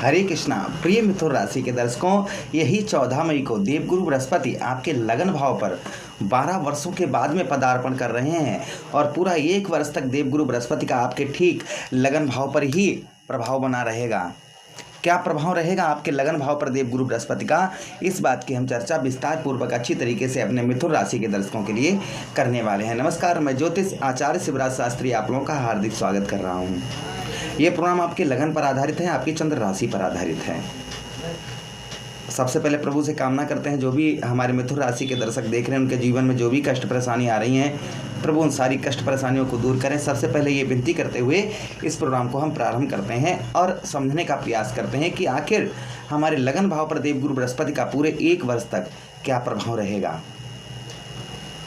हरे कृष्णा। प्रिय मिथुन राशि के दर्शकों, यही 14 मई को देवगुरु बृहस्पति आपके लगन भाव पर 12 वर्षों के बाद में पदार्पण कर रहे हैं और पूरा 1 वर्ष तक देवगुरु बृहस्पति का आपके ठीक लगन भाव पर ही प्रभाव बना रहेगा। क्या प्रभाव रहेगा आपके लगन भाव पर देवगुरु बृहस्पति का, इस बात की हम चर्चा विस्तार पूर्वक अच्छी तरीके से अपने मिथुन राशि के दर्शकों के लिए करने वाले हैं। नमस्कार, मैं ज्योतिष आचार्य शिवराज शास्त्री आप लोगों का हार्दिक स्वागत कर रहा हूं। ये प्रोग्राम आपके लगन पर आधारित है, आपकी चंद्र राशि पर आधारित है। सबसे पहले प्रभु से कामना करते हैं जो भी हमारे मिथुन राशि के दर्शक देख रहे हैं उनके जीवन में जो भी कष्ट परेशानी आ रही हैं, प्रभु उन सारी कष्ट परेशानियों को दूर करें। सबसे पहले ये विनती करते हुए इस प्रोग्राम को हम प्रारंभ करते हैं और समझने का प्रयास करते हैं कि आखिर हमारे लगन भाव पर देवगुरु बृहस्पति का पूरे 1 वर्ष तक क्या प्रभाव रहेगा।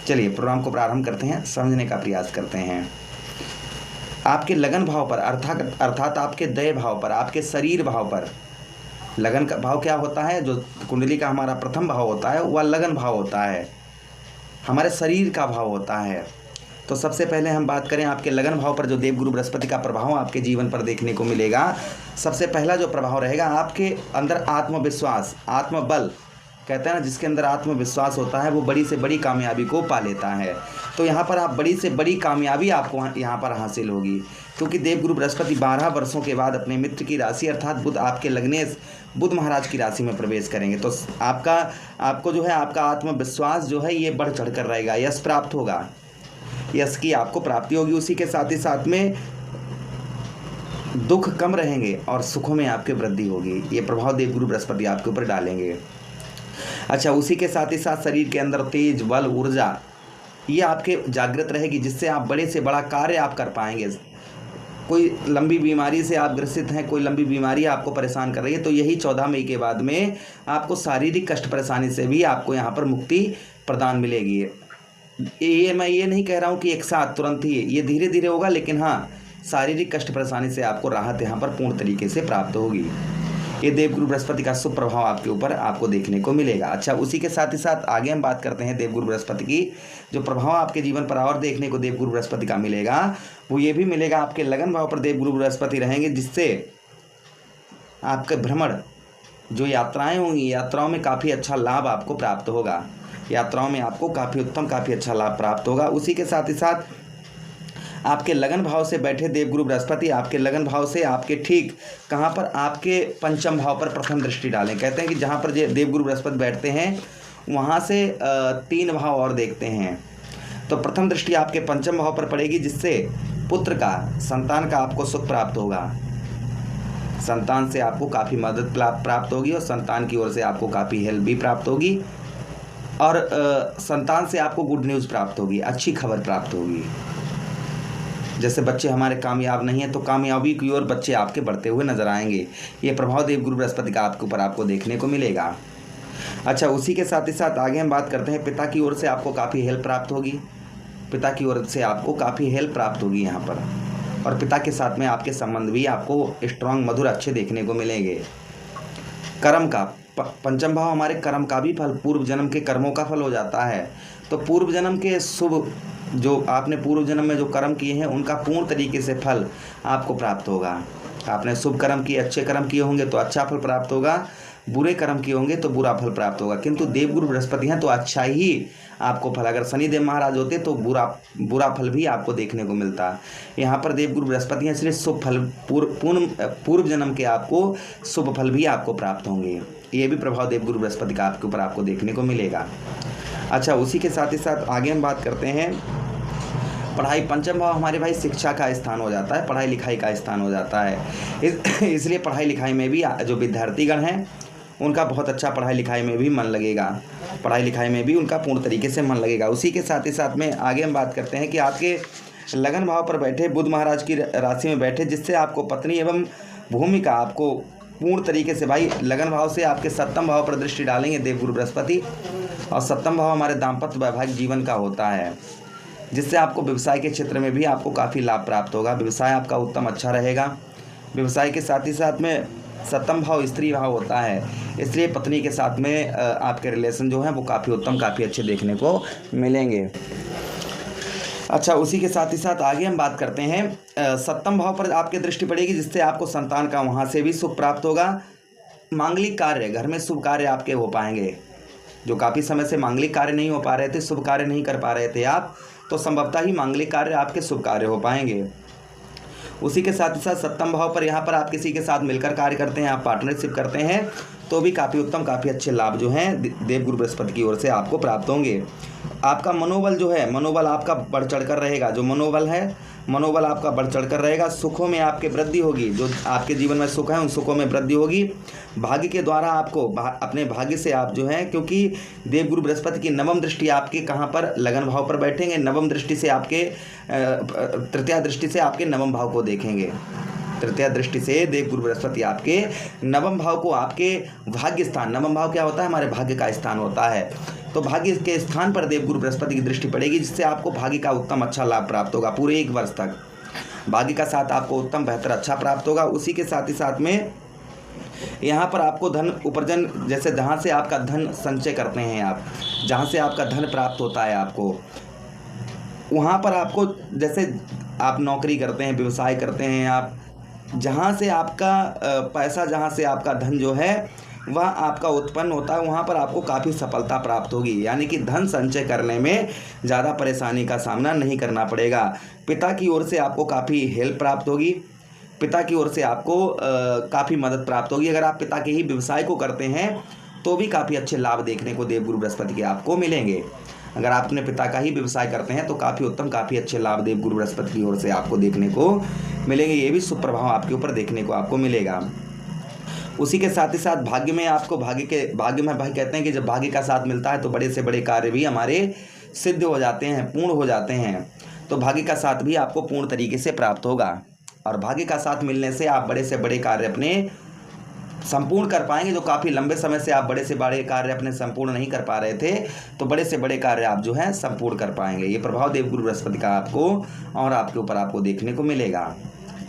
चलिए प्रोग्राम को प्रारंभ करते हैं, समझने का प्रयास करते हैं। आपके लगन भाव पर अर्थात आपके दय भाव पर, आपके शरीर भाव पर, लगन का भाव क्या होता है, जो कुंडली का हमारा प्रथम भाव होता है वह लगन भाव होता है, हमारे शरीर का भाव होता है। तो सबसे पहले हम बात करें आपके लगन भाव पर जो देवगुरु बृहस्पति का प्रभाव आपके जीवन पर देखने को मिलेगा। सबसे पहला जो प्रभाव रहेगा आपके अंदर आत्मविश्वास, आत्मबल, कहते हैं ना जिसके अंदर आत्मविश्वास होता है वो बड़ी से बड़ी कामयाबी को पा लेता है। तो यहाँ पर आप बड़ी से बड़ी कामयाबी आपको यहाँ पर हासिल होगी, क्योंकि देवगुरु बृहस्पति 12 वर्षों के बाद अपने मित्र की राशि अर्थात बुध, आपके लग्नेश बुध महाराज की राशि में प्रवेश करेंगे। तो आपको जो है आपका आत्मविश्वास जो है ये बढ़ चढ़ कर रहेगा, यश प्राप्त होगा, यश की आपको प्राप्ति होगी। उसी के साथ ही साथ में दुख कम रहेंगे और सुखों में आपकी वृद्धि होगी। ये प्रभाव देवगुरु बृहस्पति आपके ऊपर डालेंगे। अच्छा, उसी के साथ ही साथ शरीर के अंदर तेज, बल, ऊर्जा ये आपके जागृत रहेगी, जिससे आप बड़े से बड़ा कार्य आप कर पाएंगे। कोई लंबी बीमारी से आप ग्रसित हैं, कोई लंबी बीमारी आपको परेशान कर रही है, तो यही 14 मई के बाद में आपको शारीरिक कष्ट परेशानी से भी आपको यहाँ पर मुक्ति प्रदान मिलेगी। ये मैं ये नहीं कह रहा हूँ कि एक साथ तुरंत ही, ये धीरे धीरे होगा, लेकिन हाँ शारीरिक कष्ट परेशानी से आपको राहत यहाँ पर पूर्ण तरीके से प्राप्त होगी। ये देवगुरु बृहस्पति का शुभ प्रभाव आपके ऊपर आपको देखने को मिलेगा। अच्छा, उसी के साथ ही साथ आगे हम बात करते हैं देवगुरु बृहस्पति की जो प्रभाव आपके जीवन पर और देखने को देवगुरु बृहस्पति का मिलेगा, वो ये भी मिलेगा आपके लगन भाव पर देवगुरु बृहस्पति रहेंगे, जिससे आपके भ्रमण जो यात्राएं होंगी, यात्राओं में काफ़ी अच्छा लाभ आपको प्राप्त होगा। यात्राओं में आपको काफ़ी उत्तम, काफ़ी अच्छा लाभ प्राप्त होगा। उसी के साथ ही साथ आपके लगन भाव से बैठे देवगुरु बृहस्पति आपके लगन भाव से आपके ठीक कहाँ पर, आपके पंचम भाव पर प्रथम दृष्टि डालें। कहते हैं कि जहाँ पर देवगुरु बृहस्पति बैठते हैं वहाँ से 3 भाव और देखते हैं। तो प्रथम दृष्टि आपके पंचम भाव पर पड़ेगी, जिससे पुत्र का, संतान का आपको सुख प्राप्त होगा। संतान से आपको काफ़ी मदद प्राप्त होगी और संतान की ओर से आपको काफ़ी हेल्प भी प्राप्त होगी और संतान से आपको गुड न्यूज़ प्राप्त होगी, अच्छी खबर प्राप्त होगी। जैसे बच्चे हमारे कामयाब नहीं हैं तो कामयाबी की ओर बच्चे आपके बढ़ते हुए नजर आएंगे। ये प्रभाव देवगुरु बृहस्पति का आपके ऊपर आपको देखने को मिलेगा। अच्छा, उसी के साथ ही साथ आगे हम बात करते हैं पिता की ओर से आपको काफ़ी हेल्प प्राप्त होगी। पिता की ओर से आपको काफ़ी हेल्प प्राप्त होगी यहाँ पर, और पिता के साथ में आपके संबंध भी आपको स्ट्रांग, मधुर, अच्छे देखने को मिलेंगे। कर्म का पंचम भाव हमारे कर्म का भी फल, पूर्व जन्म के कर्मों का फल हो जाता है। तो पूर्व जन्म के शुभ, जो आपने पूर्व जन्म में जो कर्म किए हैं उनका पूर्ण तरीके से फल आपको प्राप्त होगा। आपने शुभ कर्म किए, अच्छे कर्म किए होंगे तो अच्छा फल प्राप्त होगा, बुरे कर्म किए होंगे तो बुरा फल प्राप्त होगा। किंतु देवगुरु बृहस्पति हैं तो अच्छा ही आपको फल, अगर शनिदेव महाराज होते तो बुरा फल भी आपको देखने को मिलता। यहाँ पर देवगुरु बृहस्पति हैं, इसलिए शुभ फल, पूर्व जन्म के आपको शुभ फल भी आपको प्राप्त होंगे। ये भी प्रभाव देवगुरु बृहस्पति का आपके ऊपर आपको देखने को मिलेगा। अच्छा, उसी के साथ ही साथ आगे हम बात करते हैं पढ़ाई। पंचम भाव हमारे भाई शिक्षा का स्थान हो जाता है, पढ़ाई लिखाई का स्थान हो जाता है। इसलिए पढ़ाई लिखाई में भी जो विद्यार्थीगण हैं उनका बहुत अच्छा पढ़ाई लिखाई में भी मन लगेगा, पढ़ाई लिखाई में भी उनका पूर्ण तरीके से मन लगेगा। उसी के साथ ही साथ में आगे हम बात करते हैं कि आपके लगन भाव पर बैठे बुध महाराज की राशि में बैठे, जिससे आपको पत्नी एवं भूमि का आपको पूर्ण तरीके से, भाई लगन भाव से आपके 7वें भाव पर दृष्टि डालेंगे देवगुरु बृहस्पति, और 7वां भाव हमारे दाम्पत्य वैवाहिक जीवन का होता है, जिससे आपको व्यवसाय के क्षेत्र में भी आपको काफ़ी लाभ प्राप्त होगा। व्यवसाय आपका उत्तम अच्छा रहेगा। व्यवसाय के साथ ही साथ में 7वां भाव स्त्री भाव होता है, इसलिए पत्नी के साथ में आपके रिलेशन जो हैं वो काफ़ी उत्तम, काफ़ी अच्छे देखने को मिलेंगे। अच्छा, उसी के साथ ही साथ आगे हम बात करते हैं सप्तम भाव पर आपकी दृष्टि पड़ेगी, जिससे आपको संतान का वहाँ से भी सुख प्राप्त होगा। मांगलिक कार्य, घर में शुभ कार्य आपके हो पाएंगे। जो काफ़ी समय से मांगलिक कार्य नहीं हो पा रहे थे, शुभ कार्य नहीं कर पा रहे थे आप, तो संभवतः ही मांगलिक कार्य आपके शुभ कार्य हो पाएंगे। उसी के साथ ही साथ सप्तम भाव पर यहाँ पर आप किसी के साथ मिलकर कार्य करते हैं, आप पार्टनरशिप करते हैं, तो भी काफ़ी उत्तम, काफ़ी अच्छे लाभ जो हैं देवगुरु बृहस्पति की ओर से आपको प्राप्त होंगे। आपका मनोबल जो है, मनोबल आपका बढ़ चढ़ कर रहेगा। जो मनोबल है, मनोबल आपका बढ़ चढ़ कर रहेगा। सुखों में आपके वृद्धि होगी, जो आपके जीवन में सुख है उन सुखों में वृद्धि होगी। भाग्य के द्वारा आपको अपने भाग्य से आप जो है, क्योंकि देवगुरु बृहस्पति की नवम दृष्टि आपके कहाँ पर, लगन भाव पर बैठेंगे। नवम दृष्टि से आपके तृतीया दृष्टि से आपके नवम भाव को देखेंगे। तृतीया दृष्टि से देवगुरु बृहस्पति आपके नवम भाव को, आपके भाग्य स्थान, नवम भाव क्या होता है, हमारे भाग्य का स्थान होता है, तो भाग्य के स्थान पर देवगुरु बृहस्पति की दृष्टि पड़ेगी, जिससे आपको भाग्य का उत्तम अच्छा लाभ प्राप्त होगा। पूरे 1 वर्ष तक भाग्य का साथ आपको उत्तम, बेहतर, अच्छा प्राप्त होगा। उसी के साथ ही साथ में यहाँ पर आपको धन उपार्जन, जैसे जहाँ से आपका धन संचय करते हैं आप, जहाँ से आपका धन प्राप्त होता है आपको, वहाँ पर आपको, जैसे आप नौकरी करते हैं, व्यवसाय करते हैं आप, जहाँ से आपका पैसा, जहाँ से आपका धन जो है वह आपका उत्पन्न होता है, वहाँ पर आपको काफ़ी सफलता प्राप्त होगी। यानी कि धन संचय करने में ज़्यादा परेशानी का सामना नहीं करना पड़ेगा। पिता की ओर से आपको काफ़ी हेल्प प्राप्त होगी, पिता की ओर से आपको काफ़ी मदद प्राप्त होगी। अगर आप पिता के ही व्यवसाय को करते हैं तो भी काफ़ी अच्छे लाभ देखने को देवगुरु बृहस्पति के आपको मिलेंगे। अगर आप अपने पिता का ही व्यवसाय करते हैं तो काफ़ी उत्तम, काफ़ी अच्छे लाभ देवगुरु बृहस्पति की ओर से आपको देखने को मिलेंगे। ये भी शुभ प्रभाव आपके ऊपर देखने को आपको मिलेगा। उसी के साथ ही साथ भाग्य में आपको, भाग्य में भाई कहते हैं कि जब भाग्य का साथ मिलता है तो बड़े से बड़े कार्य भी हमारे सिद्ध हो जाते हैं, पूर्ण हो जाते हैं। तो भाग्य का साथ भी आपको पूर्ण तरीके से प्राप्त होगा, और भाग्य का साथ मिलने से आप बड़े से बड़े कार्य अपने संपूर्ण कर पाएंगे। जो काफ़ी लंबे समय से आप बड़े से बड़े कार्य अपने संपूर्ण नहीं कर पा रहे थे, तो बड़े से बड़े कार्य आप जो है संपूर्ण कर पाएंगे। ये प्रभाव देवगुरु बृहस्पति का आपको और आपके ऊपर आपको देखने को मिलेगा।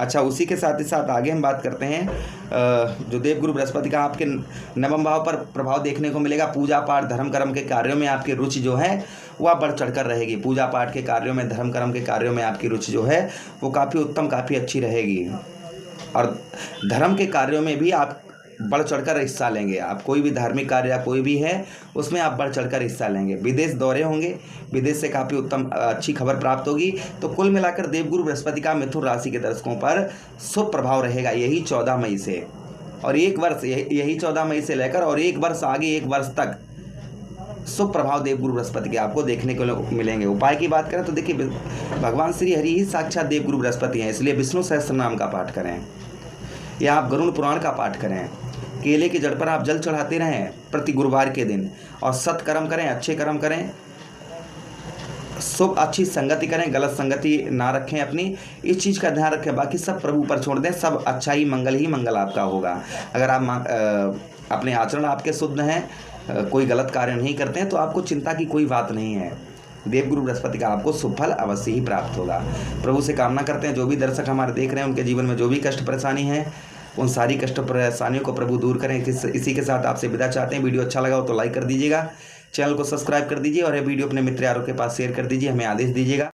अच्छा, उसी के साथ ही साथ आगे हम बात करते हैं जो देवगुरु बृहस्पति का आपके नवम भाव पर प्रभाव देखने को मिलेगा। पूजा पाठ, धर्म कर्म के कार्यों में आपकी रुचि जो है वह बढ़ चढ़कर रहेगी। पूजा पाठ के कार्यों में, धर्म कर्म के कार्यों में आपकी रुचि जो है वो काफ़ी उत्तम, काफ़ी अच्छी रहेगी, और धर्म के कार्यों में भी आप बढ़ चढ़कर हिस्सा लेंगे। आप कोई भी धार्मिक कार्य या कोई भी है उसमें आप बढ़ चढ़कर हिस्सा लेंगे। विदेश दौरे होंगे, विदेश से काफ़ी उत्तम, अच्छी खबर प्राप्त होगी। तो कुल मिलाकर देवगुरु बृहस्पति का मिथुन राशि के दर्शकों पर शुभ प्रभाव रहेगा, यही 14 मई से, और 1 वर्ष, यही 14 मई से लेकर और 1 वर्ष आगे, 1 वर्ष तक शुभ प्रभाव देवगुरु बृहस्पति के आपको देखने को मिलेंगे। उपाय की बात करें तो देखिए, भगवान श्री हरि ही साक्षात देवगुरु बृहस्पति हैं, इसलिए विष्णु सहस्त्र नाम का पाठ करें, या आप गरुड़ पुराण का पाठ करें। केले की जड़ पर आप जल चढ़ाते रहें प्रति गुरुवार के दिन, और सत्कर्म करें, अच्छे कर्म करें, शुभ अच्छी संगति करें, गलत संगति ना रखें अपनी, इस चीज़ का ध्यान रखें। बाकी सब प्रभु पर छोड़ दें, सब अच्छा ही मंगल आपका होगा। अगर आप अपने आचरण आपके शुद्ध हैं, कोई गलत कार्य नहीं करते हैं, तो आपको चिंता की कोई बात नहीं है। देवगुरु बृहस्पति का आपको शुभ फल अवश्य ही प्राप्त होगा। प्रभु से कामना करते हैं जो भी दर्शक हमारे देख रहे हैं उनके जीवन में जो भी कष्ट परेशानी है, उन सारी कष्ट परेशानियों को प्रभु दूर करें। इसी के साथ आपसे विदा चाहते हैं। वीडियो अच्छा लगा हो तो लाइक कर दीजिएगा, चैनल को सब्सक्राइब कर दीजिए, और ये वीडियो अपने मित्र यारों के पास शेयर कर दीजिए, हमें आदेश दीजिएगा।